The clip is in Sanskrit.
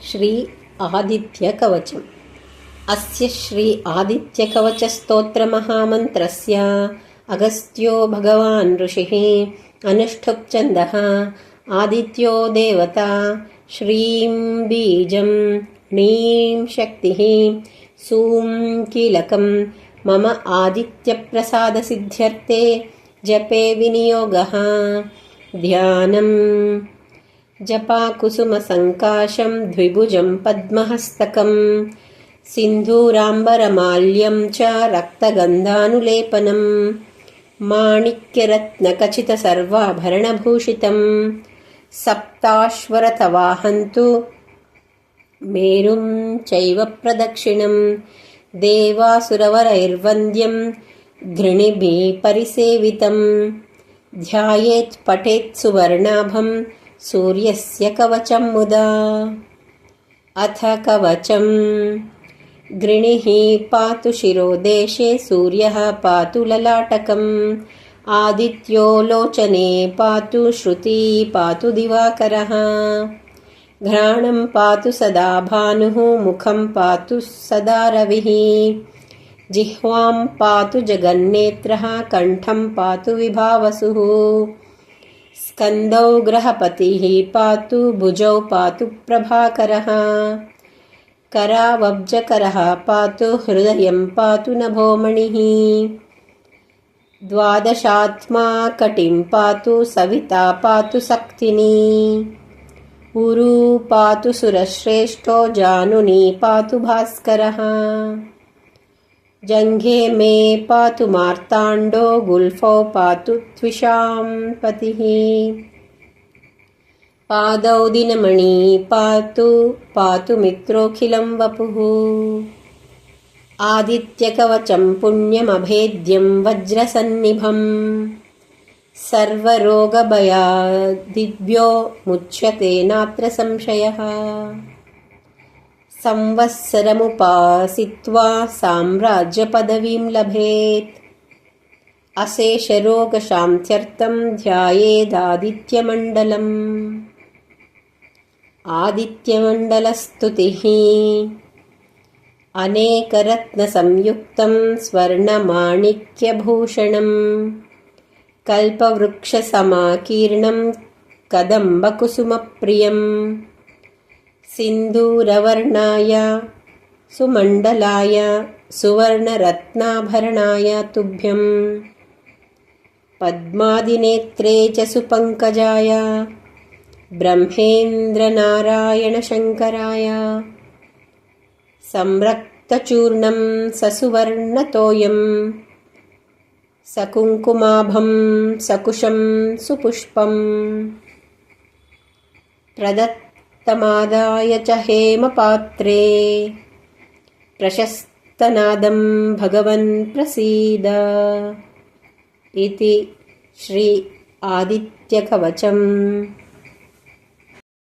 श्री आदित्यकवचम्। अस्य श्री आदित्यकवचस्तोत्रमहामन्त्रस्य अगस्त्यो भगवान् ऋषिः, अनुष्ठुप् छन्दः, आदित्यो देवता, श्रीं बीजं, ह्रीं शक्तिः, सूं कीलकं। मम आदित्यप्रसादसिद्ध्यर्थे जपे विनियोगः। ध्यानम्। जपाकुसुमसङ्काशं द्विभुजं पद्महस्तकं, सिन्धूराम्बरमाल्यं च रक्तगन्धानुलेपनं, माणिक्यरत्नखचितसर्वाभरणभूषितं, सप्ताश्वरथवाहन्तु मेरुं चैव प्रदक्षिणं, देवासुरवरैर्वन्द्यं घृणिभिः परिसेवितं, ध्यायेत् पठेत् सुवर्णाभं सूर्यस्य कवचं मुदा। अथ कवचम्। गृणिः पातु शिरोदेशे, सूर्यः पातु ललाटकम्, आदित्यो लोचने पातु, श्रुती पातु दिवाकरः, घ्राणं पातु सदा भानुः, मुखं पातु सदा रविः, जिह्वां पातु जगन्नेत्रः, कण्ठं पातु विभावसुः, स्कन्दौ ग्रहपतिः पातु, भुजौ पातु प्रभाकरः, करावब्जकरः पातु, हृदयं पातु नभोमणिः, द्वादशात्मा कटिं पातु, सविता पातु सक्तिनी, उरु पातु सुरश्रेष्ठो, जानुनी पातु भास्करः, जङ्घे मे पातु मार्ताण्डो, गुल्फौ पातु त्विषां पतिः, पादौ दिनमणि पातु, पातु मित्रोऽखिलं वपुः, आदित्यकवचं पुण्यमभेद्यं वज्रसन्निभं, सर्वरोगभयादिभ्यो मुच्यते नात्र संशयः, संवत्सरमुपासित्वा साम्राज्यपदवीं लभेत्, अशेषरोगशान्त्यर्थं ध्यायेदादित्यमण्डलम्। आदित्यमण्डलस्तुतिः। अनेकरत्नसंयुक्तं स्वर्णमाणिक्यभूषणं, कल्पवृक्षसमाकीर्णं कदम्बकुसुमप्रियं, सिन्दूरवर्णाय सुमण्डलाय सुवर्णरत्नाभरणाय तुभ्यं, पद्मादिनेत्रे च सुपङ्कजाय ब्रह्मेन्द्रनारायणशङ्कराय, संरक्तचूर्णं ससुवर्णतोयं, सकुङ्कुमाभं सकुशं सुपुष्पं, प्रदत्तमादाय च हेमपात्रे, प्रशस्तनादं भगवन् प्रसीद। इति श्री आदित्यकवचम्।